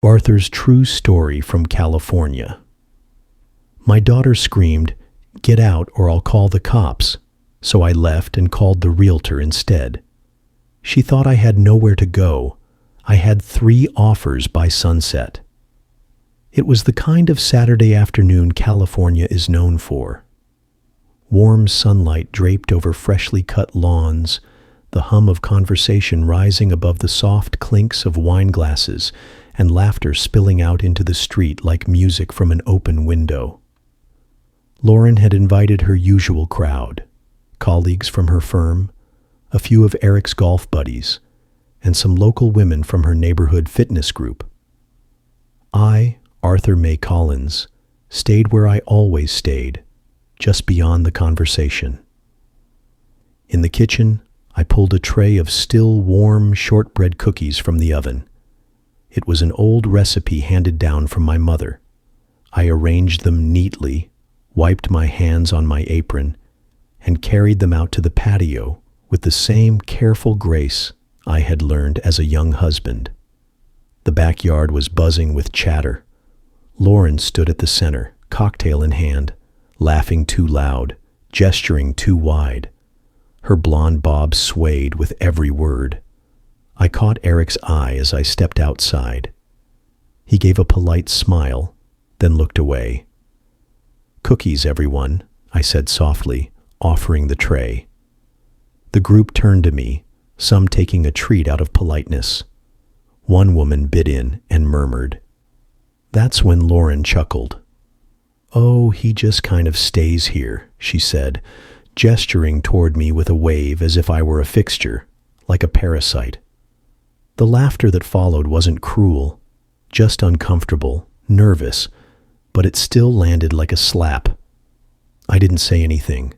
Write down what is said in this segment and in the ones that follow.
Arthur's true story from California. My daughter screamed, "Get out or I'll call the cops," so I left and called the realtor instead. She thought I had nowhere to go. I had 3 offers by sunset. It was the kind of Saturday afternoon California is known for. Warm sunlight draped over freshly cut lawns, the hum of conversation rising above the soft clinks of wine glasses, and laughter spilling out into the street like music from an open window. Lauren had invited her usual crowd, colleagues from her firm, a few of Eric's golf buddies, and some local women from her neighborhood fitness group. I, Arthur May Collins, stayed where I always stayed, just beyond the conversation. In the kitchen, I pulled a tray of still warm shortbread cookies from the oven. It was an old recipe handed down from my mother. I arranged them neatly, wiped my hands on my apron, and carried them out to the patio with the same careful grace I had learned as a young husband. The backyard was buzzing with chatter. Lauren stood at the center, cocktail in hand, laughing too loud, gesturing too wide. Her blonde bob swayed with every word. I caught Eric's eye as I stepped outside. He gave a polite smile, then looked away. "Cookies, everyone," I said softly, offering the tray. The group turned to me, some taking a treat out of politeness. One woman bit in and murmured. That's when Lauren chuckled. "Oh, he just kind of stays here," she said, gesturing toward me with a wave as if I were a fixture, like a parasite. The laughter that followed wasn't cruel, just uncomfortable, nervous, but it still landed like a slap. I didn't say anything.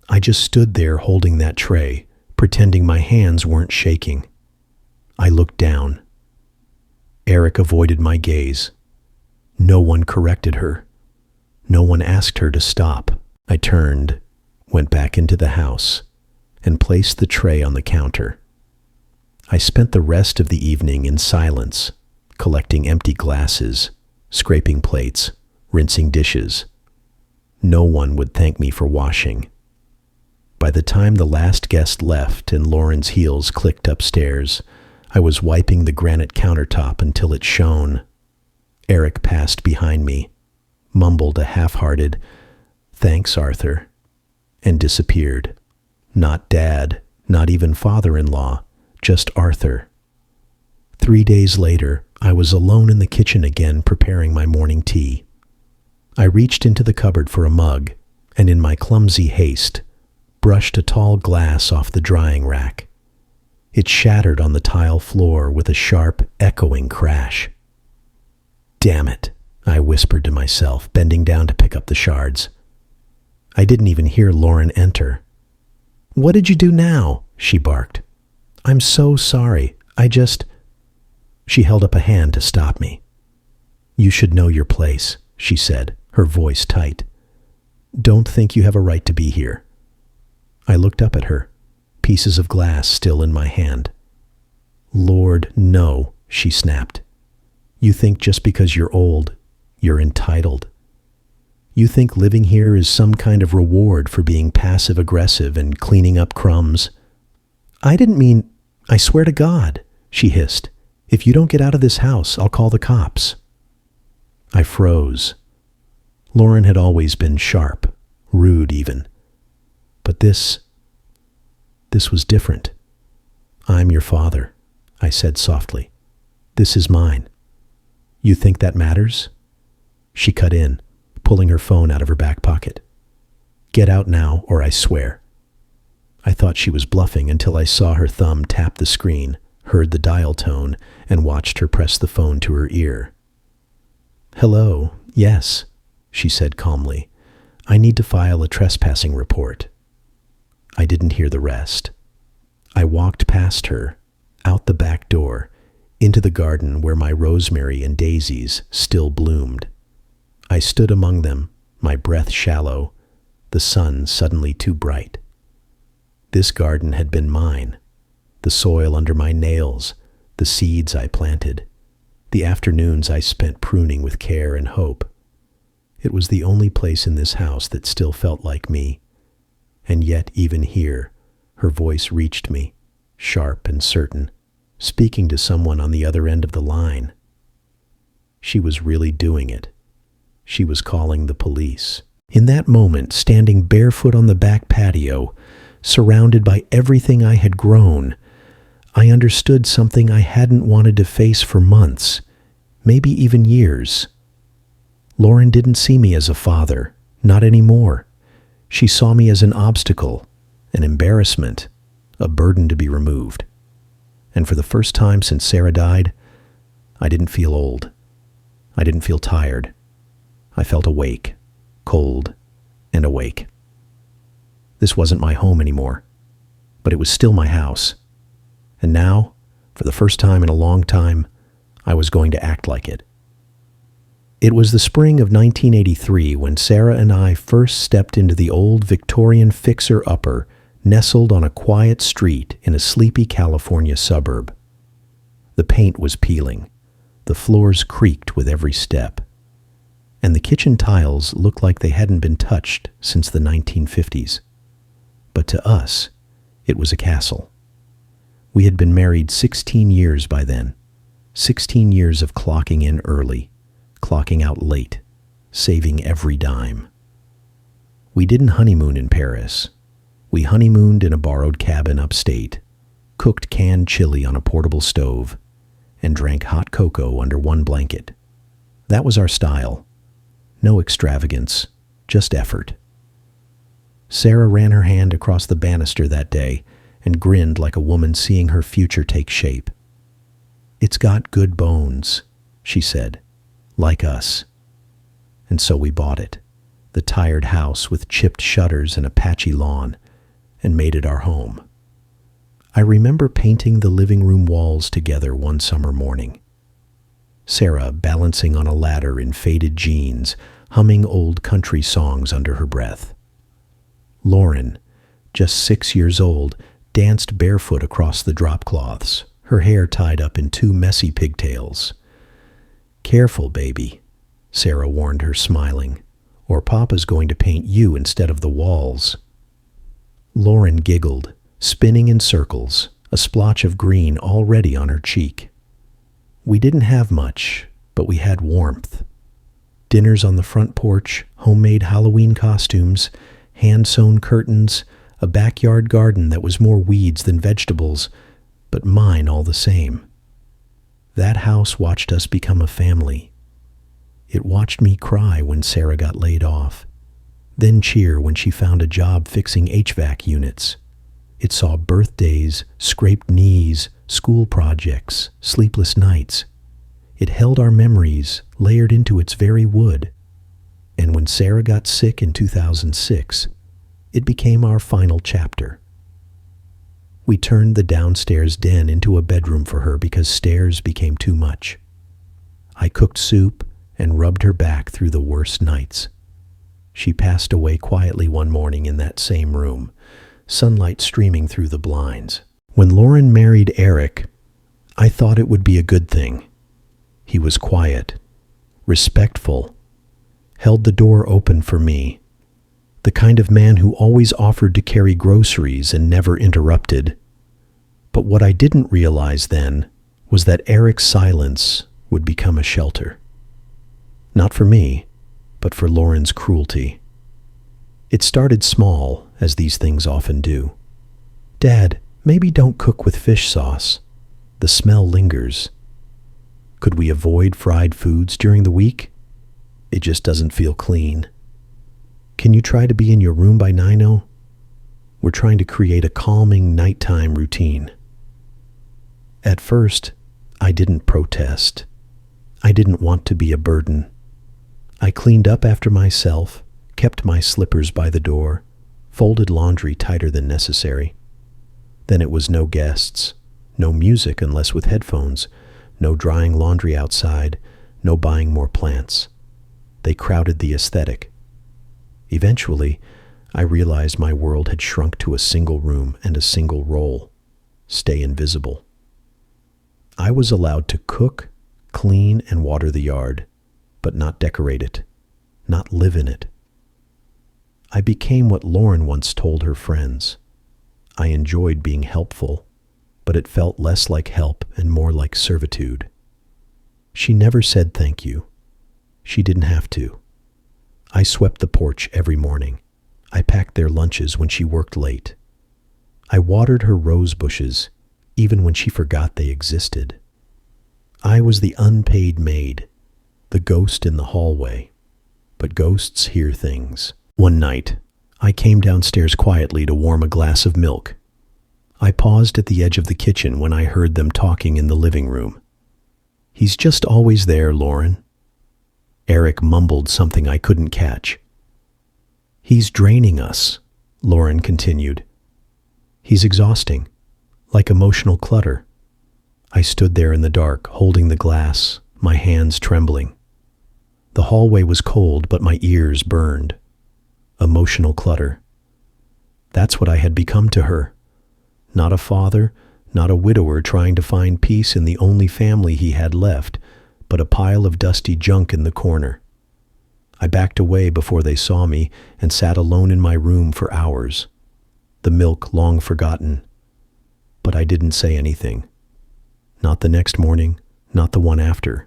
I just stood there holding that tray, pretending my hands weren't shaking. I looked down. Eric avoided my gaze. No one corrected her. No one asked her to stop. I turned, went back into the house, and placed the tray on the counter. I spent the rest of the evening in silence, collecting empty glasses, scraping plates, rinsing dishes. No one would thank me for washing. By the time the last guest left and Lauren's heels clicked upstairs, I was wiping the granite countertop until it shone. Eric passed behind me, mumbled a half-hearted, "Thanks, Arthur," and disappeared. Not Dad, not even father-in-law, just Arthur. 3 days later, I was alone in the kitchen again preparing my morning tea. I reached into the cupboard for a mug, and in my clumsy haste, brushed a tall glass off the drying rack. It shattered on the tile floor with a sharp, echoing crash. "Damn it," I whispered to myself, bending down to pick up the shards. I didn't even hear Lauren enter. "What did you do now?" she barked. "I'm so sorry. She held up a hand to stop me. "You should know your place," she said, her voice tight. "Don't think you have a right to be here." I looked up at her, pieces of glass still in my hand. "Lord, no," she snapped. "You think just because you're old, you're entitled. You think living here is some kind of reward for being passive-aggressive and cleaning up crumbs." I swear to God," she hissed. "If you don't get out of this house, I'll call the cops." I froze. Lauren had always been sharp, rude even. But this was different. "I'm your father," I said softly. "This is mine. You think that matters?" She cut in, pulling her phone out of her back pocket. "Get out now, or I swear." I thought she was bluffing until I saw her thumb tap the screen, heard the dial tone, and watched her press the phone to her ear. "Hello, yes," she said calmly. "I need to file a trespassing report." I didn't hear the rest. I walked past her, out the back door, into the garden where my rosemary and daisies still bloomed. I stood among them, my breath shallow, the sun suddenly too bright. This garden had been mine, the soil under my nails, the seeds I planted, The afternoons I spent pruning with care and hope. It was the only place in this house that still felt like me. And yet, even here, her voice reached me, sharp and certain, speaking to someone on the other end of the line. She was really doing it. She was calling the police. In that moment, standing barefoot on the back patio, surrounded by everything I had grown, I understood something I hadn't wanted to face for months, maybe even years. Lauren didn't see me as a father, not anymore. She saw me as an obstacle, an embarrassment, a burden to be removed. And for the first time since Sarah died, I didn't feel old. I didn't feel tired. I felt awake, cold, and awake. This wasn't my home anymore, but it was still my house. And now, for the first time in a long time, I was going to act like it. It was the spring of 1983 when Sarah and I first stepped into the old Victorian fixer-upper nestled on a quiet street in a sleepy California suburb. The paint was peeling, the floors creaked with every step, and the kitchen tiles looked like they hadn't been touched since the 1950s. But to us, it was a castle. We had been married 16 years by then, 16 years of clocking in early, clocking out late, saving every dime. We didn't honeymoon in Paris. We honeymooned in a borrowed cabin upstate, cooked canned chili on a portable stove, and drank hot cocoa under one blanket. That was our style. No extravagance, just effort. Sarah ran her hand across the banister that day and grinned like a woman seeing her future take shape. "It's got good bones," she said, "like us." And so we bought it, the tired house with chipped shutters and a patchy lawn, and made it our home. I remember painting the living room walls together one summer morning. Sarah balancing on a ladder in faded jeans, humming old country songs under her breath. Lauren, just 6 years old, danced barefoot across the drop cloths, her hair tied up in two messy pigtails. "Careful, baby," Sarah warned her, smiling, "or Papa's going to paint you instead of the walls." Lauren giggled, spinning in circles, a splotch of green already on her cheek. We didn't have much, but we had warmth. Dinners on the front porch, homemade Halloween costumes, hand-sewn curtains, a backyard garden that was more weeds than vegetables, but mine all the same. That house watched us become a family. It watched me cry when Sarah got laid off, then cheer when she found a job fixing HVAC units. It saw birthdays, scraped knees, school projects, sleepless nights. It held our memories, layered into its very wood. And when Sarah got sick in 2006, it became our final chapter. We turned the downstairs den into a bedroom for her because stairs became too much. I cooked soup and rubbed her back through the worst nights. She passed away quietly one morning in that same room, sunlight streaming through the blinds. When Lauren married Eric, I thought it would be a good thing. He was quiet, respectful, held the door open for me, the kind of man who always offered to carry groceries and never interrupted. But what I didn't realize then was that Eric's silence would become a shelter. Not for me, but for Lauren's cruelty. It started small, as these things often do. "Dad, maybe don't cook with fish sauce. The smell lingers." Could we avoid fried foods during the week? It just doesn't feel clean. Can you try to be in your room by 9:00? We're trying to create a calming nighttime routine. At first, I didn't protest. I didn't want to be a burden. I cleaned up after myself, kept my slippers by the door, folded laundry tighter than necessary. Then it was no guests, no music unless with headphones, no drying laundry outside, no buying more plants. They crowded the aesthetic. Eventually, I realized my world had shrunk to a single room and a single role: stay invisible. I was allowed to cook, clean and water the yard, but not decorate it, not live in it. I became what Lauren once told her friends. I enjoyed being helpful, but it felt less like help and more like servitude. She never said thank you. She didn't have to. I swept the porch every morning. I packed their lunches when she worked late. I watered her rose bushes, even when she forgot they existed. I was the unpaid maid, the ghost in the hallway. But ghosts hear things. One night, I came downstairs quietly to warm a glass of milk. I paused at the edge of the kitchen when I heard them talking in the living room. "He's just always there, Lauren." Eric mumbled something I couldn't catch. "He's draining us," Lauren continued. "He's exhausting, like emotional clutter." I stood there in the dark, holding the glass, my hands trembling. The hallway was cold, but my ears burned. Emotional clutter. That's what I had become to her. Not a father, not a widower trying to find peace in the only family he had left, but a pile of dusty junk in the corner. I backed away before they saw me and sat alone in my room for hours. The milk long forgotten. But I didn't say anything. Not the next morning, not the one after.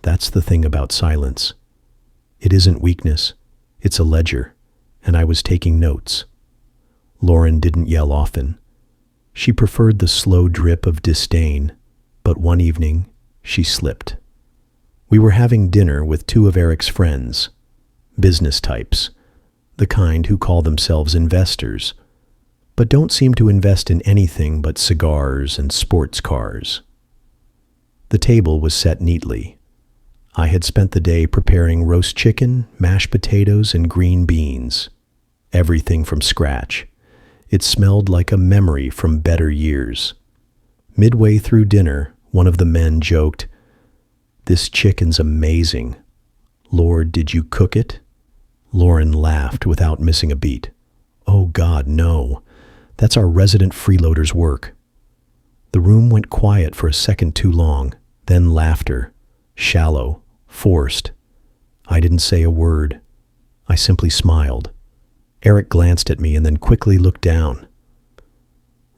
That's the thing about silence. It isn't weakness, it's a ledger, and I was taking notes. Lauren didn't yell often. She preferred the slow drip of disdain, but one evening, she slipped. We were having dinner with two of Eric's friends, business types, the kind who call themselves investors, but don't seem to invest in anything but cigars and sports cars. The table was set neatly. I had spent the day preparing roast chicken, mashed potatoes, and green beans. Everything from scratch. It smelled like a memory from better years. Midway through dinner, one of the men joked, "This chicken's amazing. Lord, did you cook it?" Lauren laughed without missing a beat. "Oh God, no. That's our resident freeloader's work." The room went quiet for a second too long, then laughter, shallow, forced. I didn't say a word. I simply smiled. Eric glanced at me and then quickly looked down.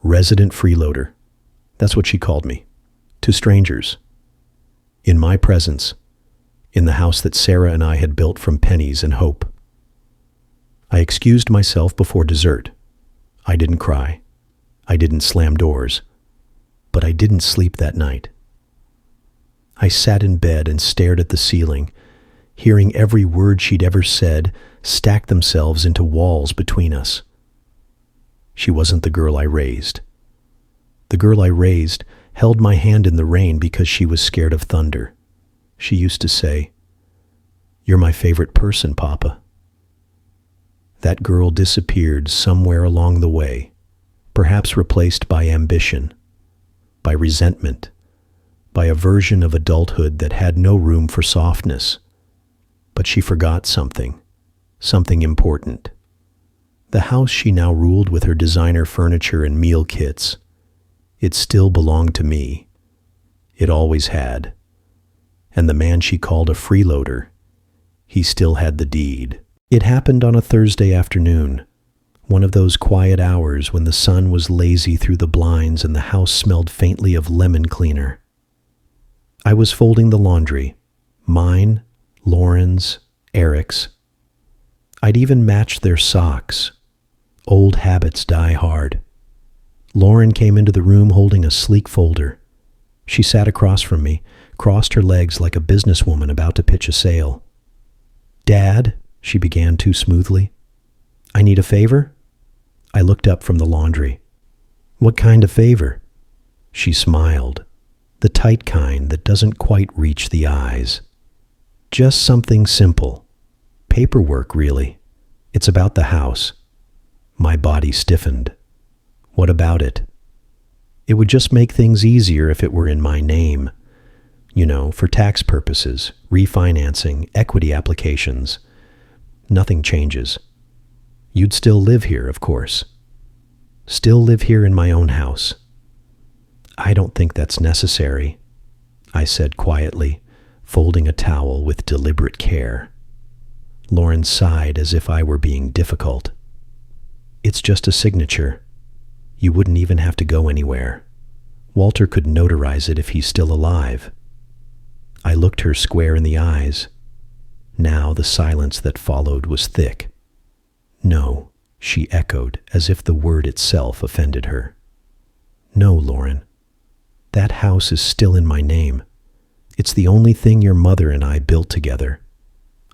Resident freeloader. That's what she called me. To strangers. In my presence. In the house that Sarah and I had built from pennies and hope. I excused myself before dessert. I didn't cry. I didn't slam doors. But I didn't sleep that night. I sat in bed and stared at the ceiling, hearing every word she'd ever said stack themselves into walls between us. She wasn't the girl I raised. The girl I raised held my hand in the rain because she was scared of thunder. She used to say, "You're my favorite person, Papa." That girl disappeared somewhere along the way, perhaps replaced by ambition, by resentment, by a version of adulthood that had no room for softness. But she forgot something important. The house she now ruled with her designer furniture and meal kits, it still belonged to me. It always had. And the man she called a freeloader, he still had the deed. It happened on a Thursday afternoon, one of those quiet hours when the sun was lazy through the blinds and the house smelled faintly of lemon cleaner. I was folding the laundry, mine, Lauren's, Eric's. I'd even matched their socks. Old habits die hard. Lauren came into the room holding a sleek folder. She sat across from me, crossed her legs like a businesswoman about to pitch a sale. "Dad," she began too smoothly, "I need a favor?" I looked up from the laundry. "What kind of favor?" She smiled, the tight kind that doesn't quite reach the eyes. "Just something simple. Paperwork, really. It's about the house." My body stiffened. "What about it?" "It would just make things easier if it were in my name. You know, for tax purposes, refinancing, equity applications. Nothing changes. You'd still live here, of course. Still live here in my own house." "I don't think that's necessary." I said quietly, folding a towel with deliberate care. Lauren sighed as if I were being difficult. It's just a signature. You wouldn't even have to go anywhere. Walter could notarize it if he's still alive. I looked her square in the eyes. Now the silence that followed was thick. No, she echoed, as if the word itself offended her. No, Lauren. That house is still in my name. It's the only thing your mother and I built together.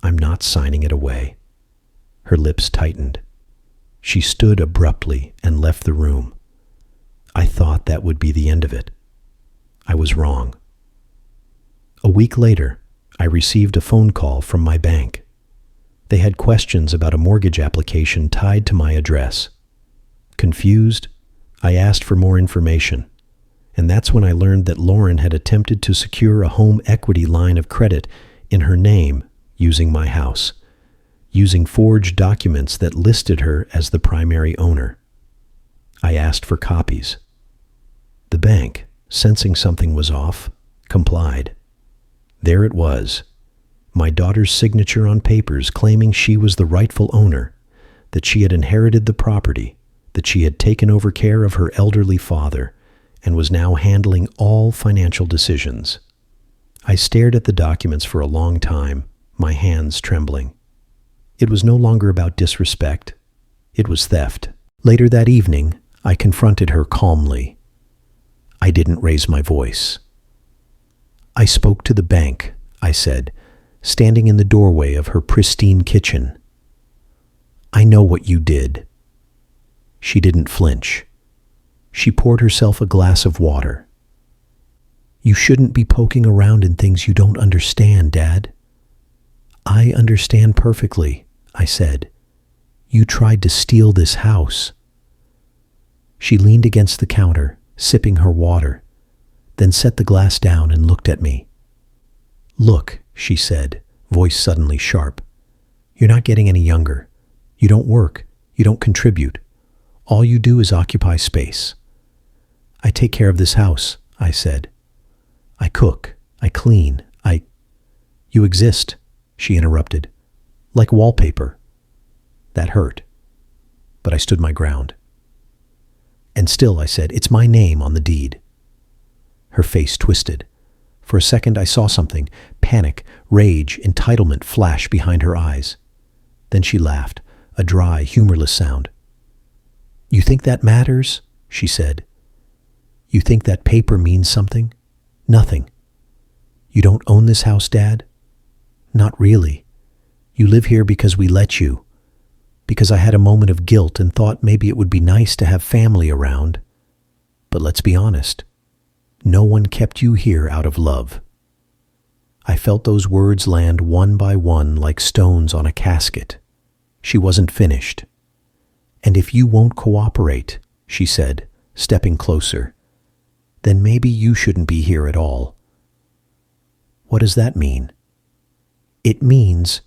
I'm not signing it away. Her lips tightened. She stood abruptly and left the room. I thought that would be the end of it. I was wrong. A week later, I received a phone call from my bank. They had questions about a mortgage application tied to my address. Confused, I asked for more information, and that's when I learned that Lauren had attempted to secure a home equity line of credit in her name using my house, using forged documents that listed her as the primary owner. I asked for copies. The bank, sensing something was off, complied. There it was, my daughter's signature on papers claiming she was the rightful owner, that she had inherited the property, that she had taken over care of her elderly father, and was now handling all financial decisions. I stared at the documents for a long time, my hands trembling. It was no longer about disrespect. It was theft. Later that evening, I confronted her calmly. I didn't raise my voice. I spoke to the bank, I said, standing in the doorway of her pristine kitchen. I know what you did. She didn't flinch. She poured herself a glass of water. You shouldn't be poking around in things you don't understand, Dad. I understand perfectly, I said. You tried to steal this house. She leaned against the counter, sipping her water, then set the glass down and looked at me. Look, she said, voice suddenly sharp. You're not getting any younger. You don't work. You don't contribute. All you do is occupy space. I take care of this house, I said. I cook. I clean. You exist, she interrupted, like wallpaper. That hurt. But I stood my ground. And still, I said, it's my name on the deed. Her face twisted. For a second, I saw something, panic, rage, entitlement flash behind her eyes. Then she laughed, a dry, humorless sound. You think that matters? She said. You think that paper means something? Nothing. You don't own this house, Dad? Not really. You live here because we let you. Because I had a moment of guilt and thought maybe it would be nice to have family around. But let's be honest. No one kept you here out of love. I felt those words land one by one like stones on a casket. She wasn't finished. And if you won't cooperate, she said, stepping closer, then maybe you shouldn't be here at all. What does that mean? It means,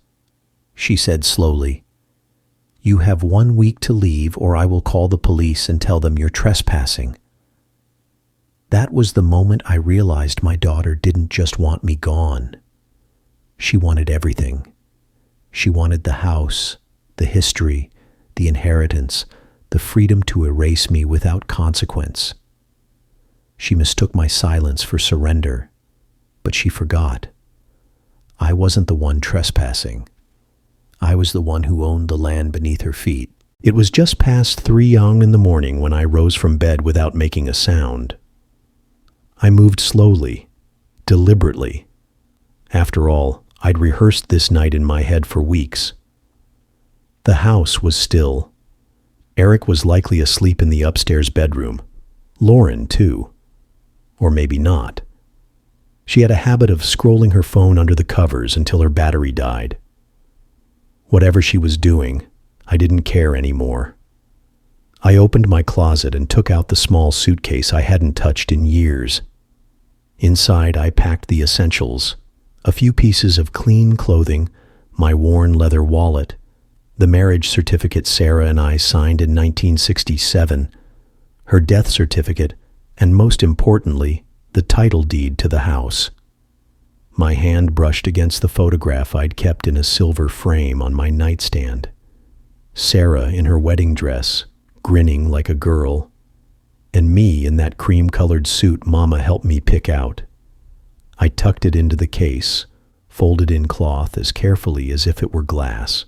she said slowly, you have 1 week to leave or I will call the police and tell them you're trespassing. That was the moment I realized my daughter didn't just want me gone. She wanted everything. She wanted the house, the history, the inheritance, the freedom to erase me without consequence. She mistook my silence for surrender, but she forgot. I wasn't the one trespassing. I was the one who owned the land beneath her feet. It was just past 3 young in the morning when I rose from bed without making a sound. I moved slowly, deliberately. After all, I'd rehearsed this night in my head for weeks. The house was still. Eric was likely asleep in the upstairs bedroom. Lauren, too. Or maybe not. She had a habit of scrolling her phone under the covers until her battery died. Whatever she was doing, I didn't care anymore. I opened my closet and took out the small suitcase I hadn't touched in years. Inside, I packed the essentials, a few pieces of clean clothing, my worn leather wallet, the marriage certificate Sarah and I signed in 1967, her death certificate, and most importantly, the title deed to the house. My hand brushed against the photograph I'd kept in a silver frame on my nightstand. Sarah in her wedding dress, grinning like a girl, and me in that cream-colored suit Mama helped me pick out. I tucked it into the case, folded in cloth as carefully as if it were glass.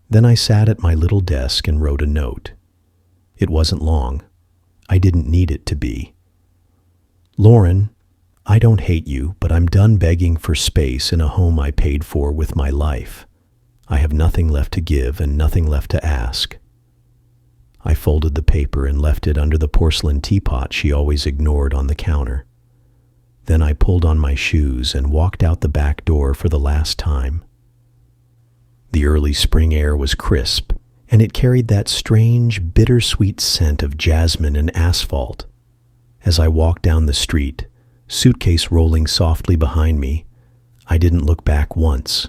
Then I sat at my little desk and wrote a note. It wasn't long. I didn't need it to be. Lauren, I don't hate you, but I'm done begging for space in a home I paid for with my life. I have nothing left to give and nothing left to ask. I folded the paper and left it under the porcelain teapot she always ignored on the counter. Then I pulled on my shoes and walked out the back door for the last time. The early spring air was crisp, and it carried that strange, bittersweet scent of jasmine and asphalt. As I walked down the street, suitcase rolling softly behind me, I didn't look back once.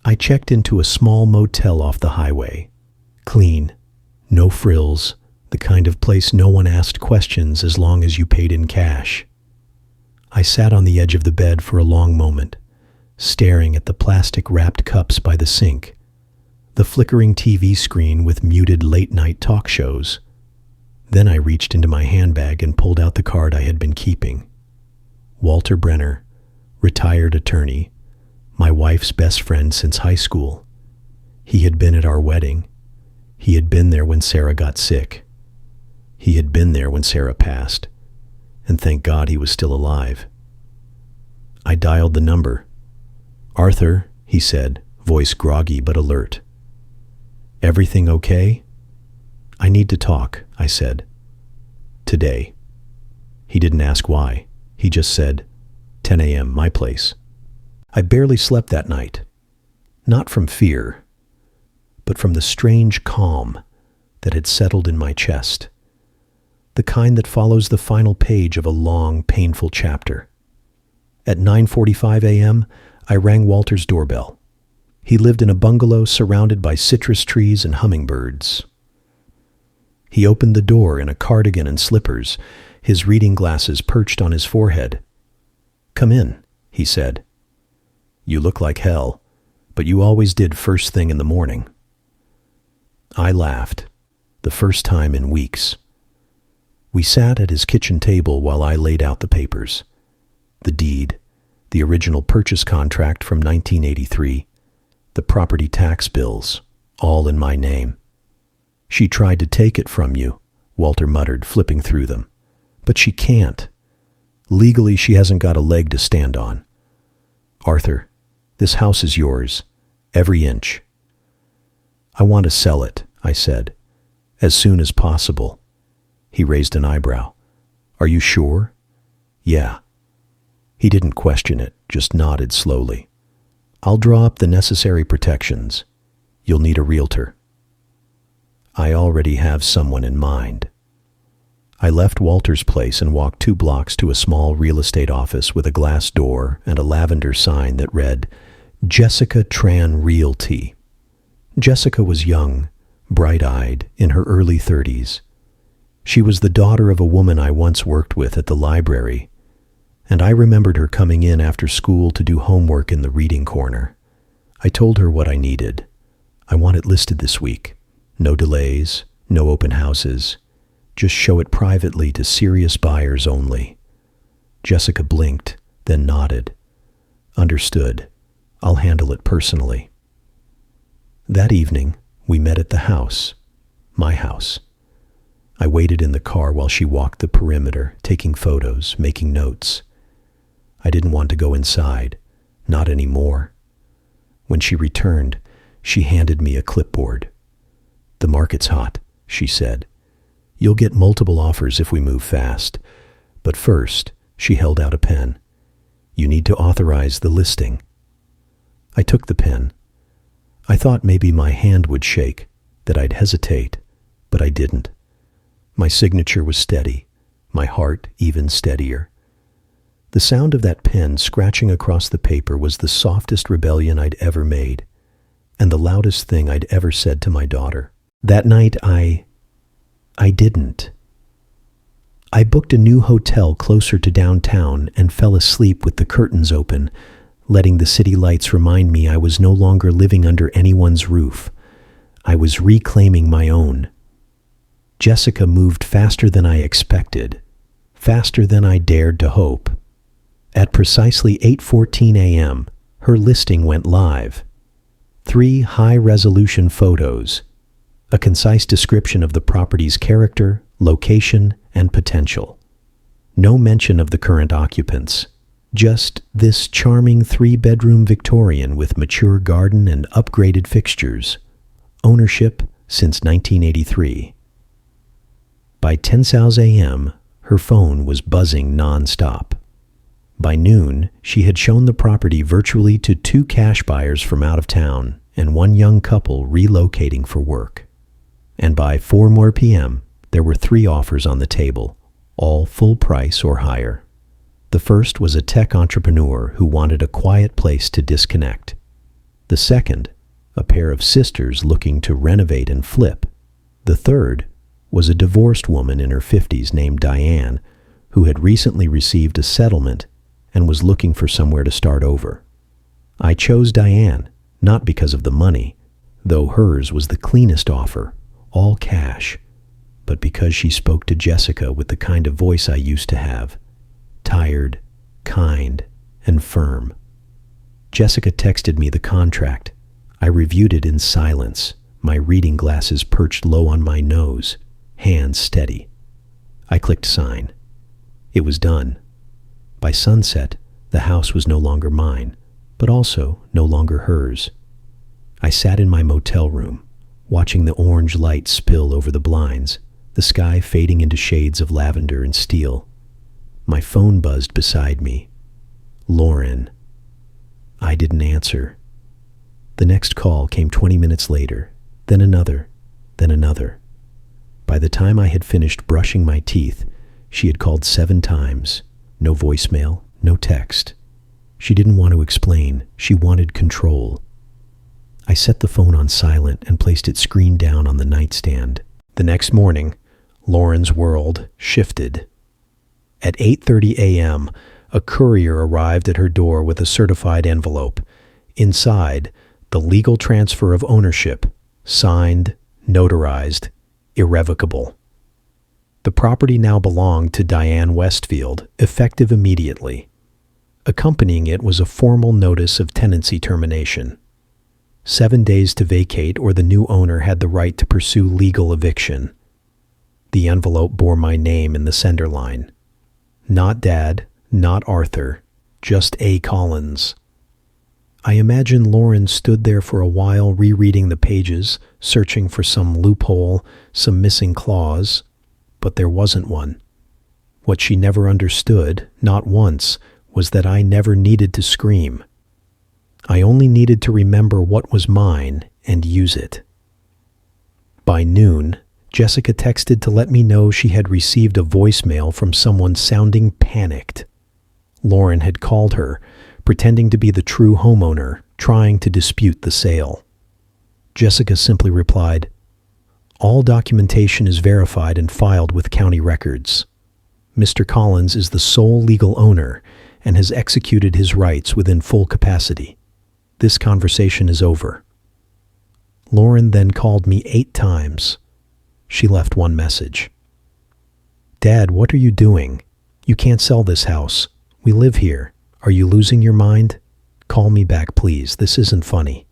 I checked into a small motel off the highway. Clean, no frills, the kind of place no one asked questions as long as you paid in cash. I sat on the edge of the bed for a long moment, staring at the plastic-wrapped cups by the sink, the flickering TV screen with muted late-night talk shows. Then I reached into my handbag and pulled out the card I had been keeping. Walter Brenner, retired attorney, my wife's best friend since high school. He had been at our wedding. He had been there when Sarah got sick. He had been there when Sarah passed. And thank God he was still alive. I dialed the number. "Arthur," he said, voice groggy but alert. "Everything okay?" "I need to talk," I said. "Today." He didn't ask why. He just said, 10 a.m., my place. I barely slept that night. Not from fear, but from the strange calm that had settled in my chest. The kind that follows the final page of a long, painful chapter. At 9:45 a.m., I rang Walter's doorbell. He lived in a bungalow surrounded by citrus trees and hummingbirds. He opened the door in a cardigan and slippers, his reading glasses perched on his forehead. "Come in," he said. "You look like hell, but you always did first thing in the morning." I laughed, the first time in weeks. We sat at his kitchen table while I laid out the papers. The deed, the original purchase contract from 1983, the property tax bills, all in my name. "She tried to take it from you," Walter muttered, flipping through them. "But she can't. Legally, she hasn't got a leg to stand on. Arthur, this house is yours, every inch." "I want to sell it," I said, "as soon as possible." He raised an eyebrow. "Are you sure?" "Yeah." He didn't question it, just nodded slowly. "I'll draw up the necessary protections. You'll need a realtor." "I already have someone in mind." I left Walter's place and walked 2 blocks to a small real estate office with a glass door and a lavender sign that read, "Jessica Tran Realty." Jessica was young, bright-eyed, in her early 30s. She was the daughter of a woman I once worked with at the library, and I remembered her coming in after school to do homework in the reading corner. I told her what I needed. I want it listed this week. No delays, no open houses. Just show it privately to serious buyers only. Jessica blinked, then nodded. "Understood. I'll handle it personally." That evening, we met at the house, my house. I waited in the car while she walked the perimeter, taking photos, making notes. I didn't want to go inside, not anymore. When she returned, she handed me a clipboard. "The market's hot," she said. "You'll get multiple offers if we move fast. But first," she held out a pen, "you need to authorize the listing." I took the pen. I thought maybe my hand would shake, that I'd hesitate, but I didn't. My signature was steady, my heart even steadier. The sound of that pen scratching across the paper was the softest rebellion I'd ever made, and the loudest thing I'd ever said to my daughter. That night I didn't. I booked a new hotel closer to downtown and fell asleep with the curtains open, letting the city lights remind me I was no longer living under anyone's roof. I was reclaiming my own. Jessica moved faster than I expected, faster than I dared to hope. At precisely 8:14 a.m., her listing went live. 3 high-resolution photos, a concise description of the property's character, location, and potential. No mention of the current occupants, just this charming 3-bedroom Victorian with mature garden and upgraded fixtures. Ownership since 1983. By 10:00 a.m., her phone was buzzing nonstop. By noon, she had shown the property virtually to 2 cash buyers from out of town and 1 young couple relocating for work. And by 4 p.m., there were 3 offers on the table, all full price or higher. The first was a tech entrepreneur who wanted a quiet place to disconnect. The second, a pair of sisters looking to renovate and flip. The third was a divorced woman in her 50s named Diane, who had recently received a settlement and was looking for somewhere to start over. I chose Diane, not because of the money, though hers was the cleanest offer, all cash, but because she spoke to Jessica with the kind of voice I used to have, tired, kind, and firm. Jessica texted me the contract. I reviewed it in silence, my reading glasses perched low on my nose, hands steady. I clicked sign. It was done. By sunset, the house was no longer mine, but also no longer hers. I sat in my motel room, watching the orange light spill over the blinds, the sky fading into shades of lavender and steel. My phone buzzed beside me. Lauren. I didn't answer. The next call came 20 minutes later, then another, then another. By the time I had finished brushing my teeth, she had called 7 times. No voicemail, no text. She didn't want to explain. She wanted control. I set the phone on silent and placed its screen down on the nightstand. The next morning, Lauren's world shifted. At 8:30 a.m., a courier arrived at her door with a certified envelope. Inside, the legal transfer of ownership, signed, notarized, irrevocable. The property now belonged to Diane Westfield, effective immediately. Accompanying it was a formal notice of tenancy termination. 7 days to vacate or the new owner had the right to pursue legal eviction. The envelope bore my name in the sender line. Not Dad, not Arthur, just A. Collins. I imagine Lauren stood there for a while rereading the pages, searching for some loophole, some missing clause, but there wasn't one. What she never understood, not once, was that I never needed to scream. I only needed to remember what was mine and use it. By noon, Jessica texted to let me know she had received a voicemail from someone sounding panicked. Lauren had called her, pretending to be the true homeowner, trying to dispute the sale. Jessica simply replied, "All documentation is verified and filed with county records. Mr. Collins is the sole legal owner and has executed his rights within full capacity. This conversation is over." Lauren then called me 8 times. She left one message. "Dad, what are you doing? You can't sell this house. We live here. Are you losing your mind? Call me back, please. This isn't funny."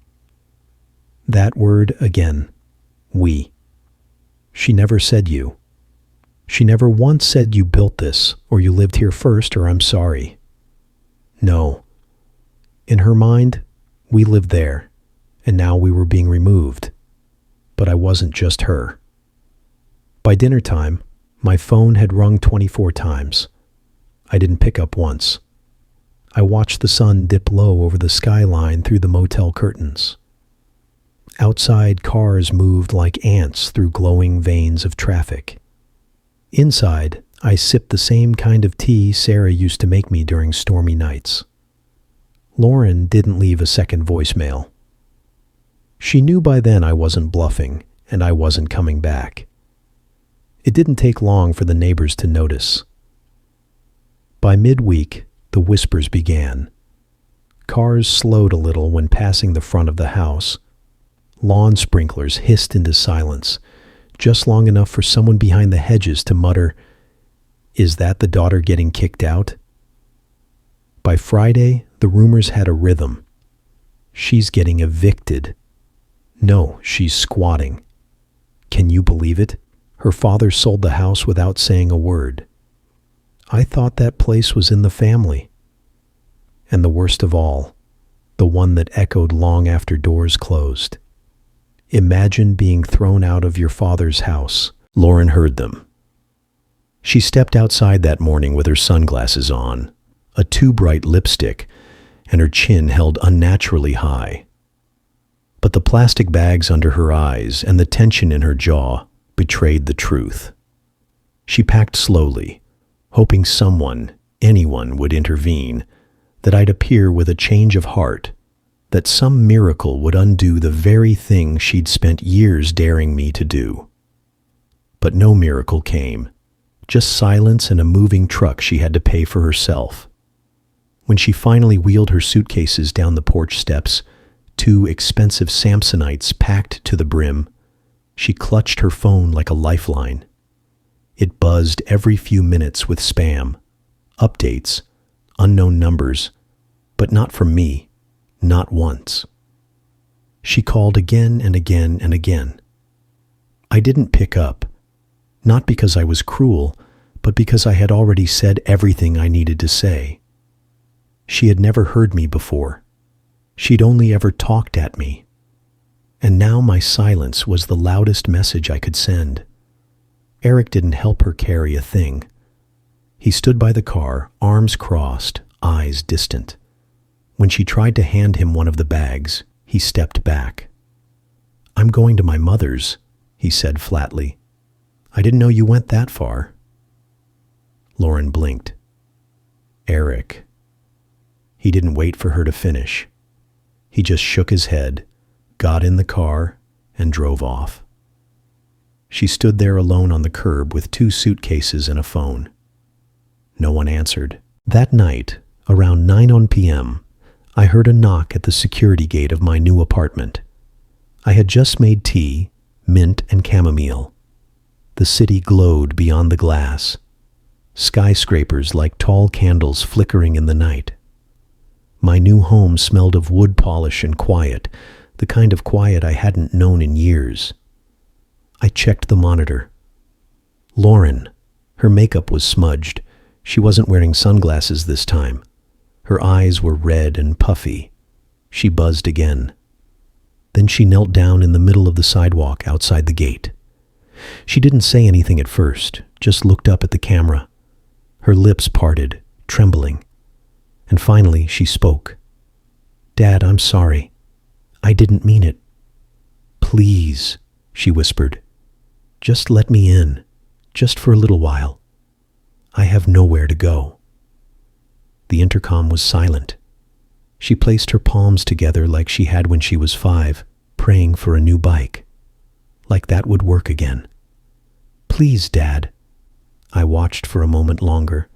That word again. We. She never said you. She never once said you built this, or you lived here first, or I'm sorry. No. In her mind, we lived there, and now we were being removed. But I wasn't just her. By dinner time, my phone had rung 24 times. I didn't pick up once. I watched the sun dip low over the skyline through the motel curtains. Outside, cars moved like ants through glowing veins of traffic. Inside, I sipped the same kind of tea Sarah used to make me during stormy nights. Lauren didn't leave a second voicemail. She knew by then I wasn't bluffing, and I wasn't coming back. It didn't take long for the neighbors to notice. By midweek, the whispers began. Cars slowed a little when passing the front of the house. Lawn sprinklers hissed into silence, just long enough for someone behind the hedges to mutter, "Is that the daughter getting kicked out?" By Friday, the rumors had a rhythm. "She's getting evicted." "No, she's squatting." Can you believe it? Her father sold the house without saying a word. I thought that place was in the family. And the worst of all, the one that echoed long after doors closed. Imagine being thrown out of your father's house. Lauren heard them. She stepped outside that morning with her sunglasses on, a too bright lipstick, and her chin held unnaturally high. But the plastic bags under her eyes and the tension in her jaw betrayed the truth. She packed slowly, hoping someone, anyone, would intervene, that I'd appear with a change of heart, that some miracle would undo the very thing she'd spent years daring me to do. But no miracle came, just silence and a moving truck she had to pay for herself. When she finally wheeled her suitcases down the porch steps, 2 expensive Samsonites packed to the brim, she clutched her phone like a lifeline. It buzzed every few minutes with spam, updates, unknown numbers, but not from me, not once. She called again and again and again. I didn't pick up, not because I was cruel, but because I had already said everything I needed to say. She had never heard me before. She'd only ever talked at me. And now my silence was the loudest message I could send. Eric didn't help her carry a thing. He stood by the car, arms crossed, eyes distant. When she tried to hand him one of the bags, he stepped back. "I'm going to my mother's," he said flatly. "I didn't know you went that far." Lauren blinked. Eric. He didn't wait for her to finish. He just shook his head, got in the car, and drove off. She stood there alone on the curb with 2 suitcases and a phone. No one answered. That night, around 9 p.m., I heard a knock at the security gate of my new apartment. I had just made tea, mint and chamomile. The city glowed beyond the glass, skyscrapers like tall candles flickering in the night. My new home smelled of wood polish and quiet, the kind of quiet I hadn't known in years. I checked the monitor. Lauren. Her makeup was smudged. She wasn't wearing sunglasses this time. Her eyes were red and puffy. She buzzed again. Then she knelt down in the middle of the sidewalk outside the gate. She didn't say anything at first, just looked up at the camera. Her lips parted, trembling. And finally she spoke. "Dad, I'm sorry. I didn't mean it." "Please," she whispered. "Just let me in, just for a little while. I have nowhere to go." The intercom was silent. She placed her palms together like she had when she was 5, praying for a new bike. Like that would work again. "Please, Dad." I watched for a moment longer.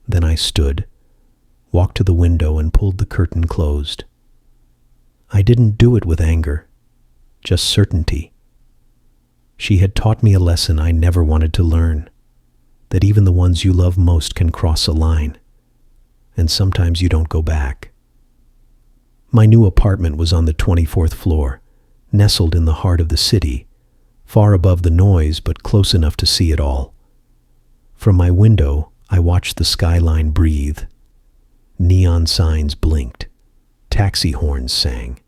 Then I stood, walked to the window and pulled the curtain closed. I didn't do it with anger, just certainty. She had taught me a lesson I never wanted to learn, that even the ones you love most can cross a line, and sometimes you don't go back. My new apartment was on the 24th floor, nestled in the heart of the city, far above the noise but close enough to see it all. From my window, I watched the skyline breathe. Neon signs blinked. Taxi horns sang.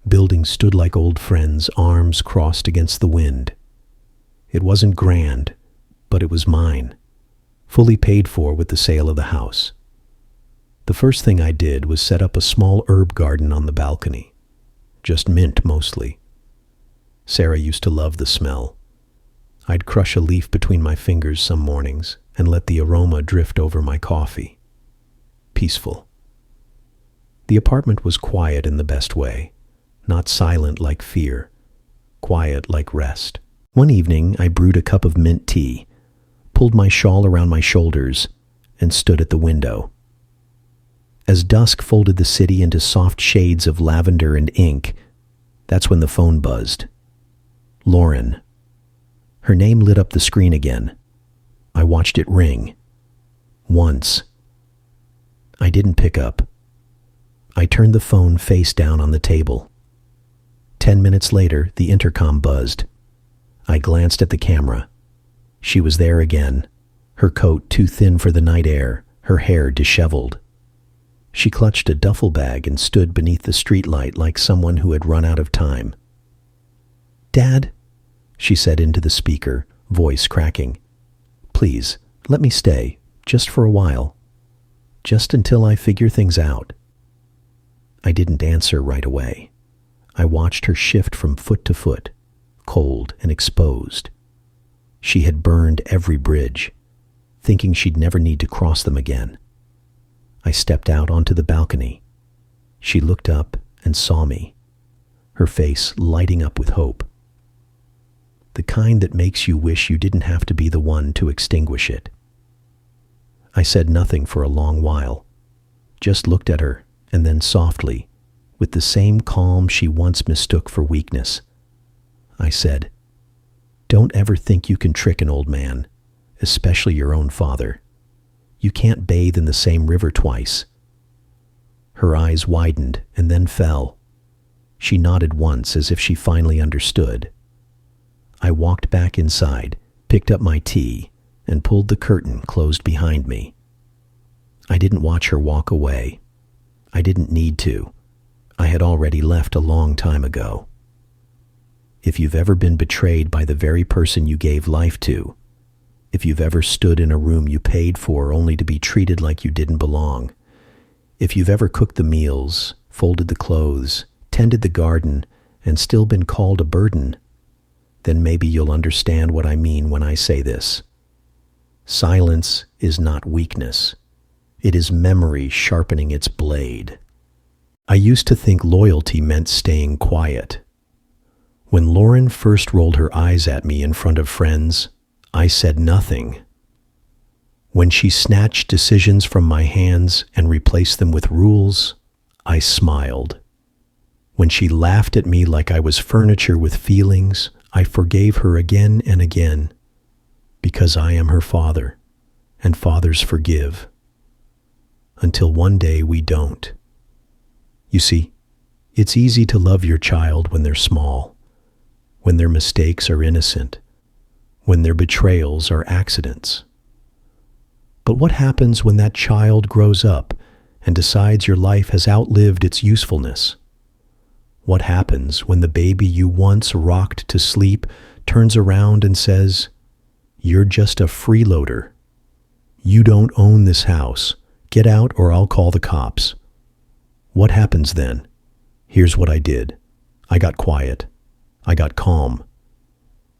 Buildings stood like old friends, arms crossed against the wind. It wasn't grand, but it was mine, fully paid for with the sale of the house. The first thing I did was set up a small herb garden on the balcony, just mint mostly. Sarah used to love the smell. I'd crush a leaf between my fingers some mornings and let the aroma drift over my coffee. Peaceful. The apartment was quiet in the best way, not silent like fear, quiet like rest. One evening, I brewed a cup of mint tea, pulled my shawl around my shoulders, and stood at the window. As dusk folded the city into soft shades of lavender and ink, that's when the phone buzzed. Lauren. Her name lit up the screen again. I watched it ring. Once. I didn't pick up. I turned the phone face down on the table. 10 minutes later, the intercom buzzed. I glanced at the camera. She was there again, her coat too thin for the night air, her hair disheveled. She clutched a duffel bag and stood beneath the streetlight like someone who had run out of time. "Dad," she said into the speaker, voice cracking. "Please, let me stay, just for a while. Just until I figure things out." I didn't answer right away. I watched her shift from foot to foot, cold and exposed. She had burned every bridge, thinking she'd never need to cross them again. I stepped out onto the balcony. She looked up and saw me, her face lighting up with hope. The kind that makes you wish you didn't have to be the one to extinguish it. I said nothing for a long while, just looked at her, and then softly, with the same calm she once mistook for weakness, I said, "Don't ever think you can trick an old man, especially your own father. You can't bathe in the same river twice." Her eyes widened and then fell. She nodded once as if she finally understood. I walked back inside, picked up my tea, and pulled the curtain closed behind me. I didn't watch her walk away. I didn't need to. I had already left a long time ago. If you've ever been betrayed by the very person you gave life to, if you've ever stood in a room you paid for only to be treated like you didn't belong, if you've ever cooked the meals, folded the clothes, tended the garden, and still been called a burden, then maybe you'll understand what I mean when I say this. Silence is not weakness. It is memory sharpening its blade. I used to think loyalty meant staying quiet. When Lauren first rolled her eyes at me in front of friends, I said nothing. When she snatched decisions from my hands and replaced them with rules, I smiled. When she laughed at me like I was furniture with feelings, I forgave her again and again, because I am her father, and fathers forgive. Until one day we don't. You see, it's easy to love your child when they're small, when their mistakes are innocent, when their betrayals are accidents. But what happens when that child grows up and decides your life has outlived its usefulness? What happens when the baby you once rocked to sleep turns around and says, "You're just a freeloader. You don't own this house. Get out or I'll call the cops." What happens then? Here's what I did. I got quiet. I got calm.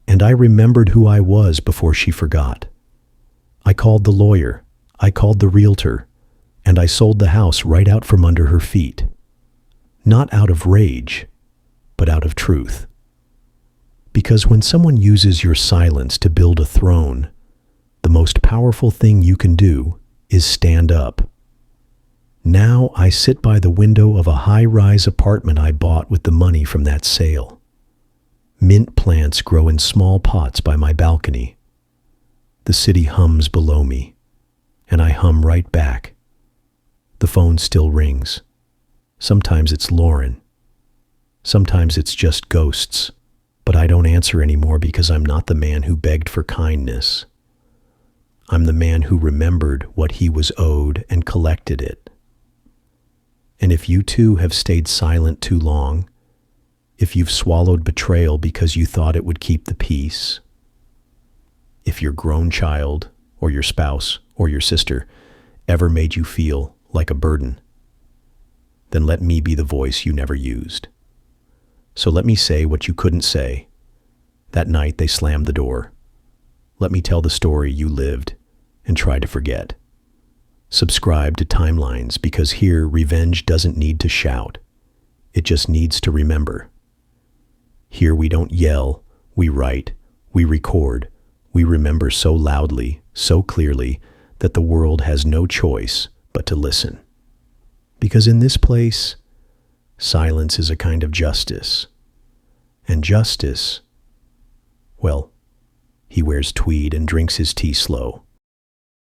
And I remembered who I was before she forgot. I called the lawyer. I called the realtor. And I sold the house right out from under her feet. Not out of rage, but out of truth. Because when someone uses your silence to build a throne, the most powerful thing you can do is stand up. Now I sit by the window of a high-rise apartment I bought with the money from that sale. Mint plants grow in small pots by my balcony. The city hums below me, and I hum right back. The phone still rings. Sometimes it's Lauren. Sometimes it's just ghosts, but I don't answer anymore because I'm not the man who begged for kindness. I'm the man who remembered what he was owed and collected it. And if you too have stayed silent too long, if you've swallowed betrayal because you thought it would keep the peace, if your grown child or your spouse or your sister ever made you feel like a burden, then let me be the voice you never used. So let me say what you couldn't say. That night they slammed the door. Let me tell the story you lived and try to forget. Subscribe to Timelines because here revenge doesn't need to shout. It just needs to remember. Here we don't yell, we write, We record, we remember so loudly, so clearly, that the world has no choice but to listen. Because in this place, silence is a kind of justice. And justice, well, he wears tweed and drinks his tea slow.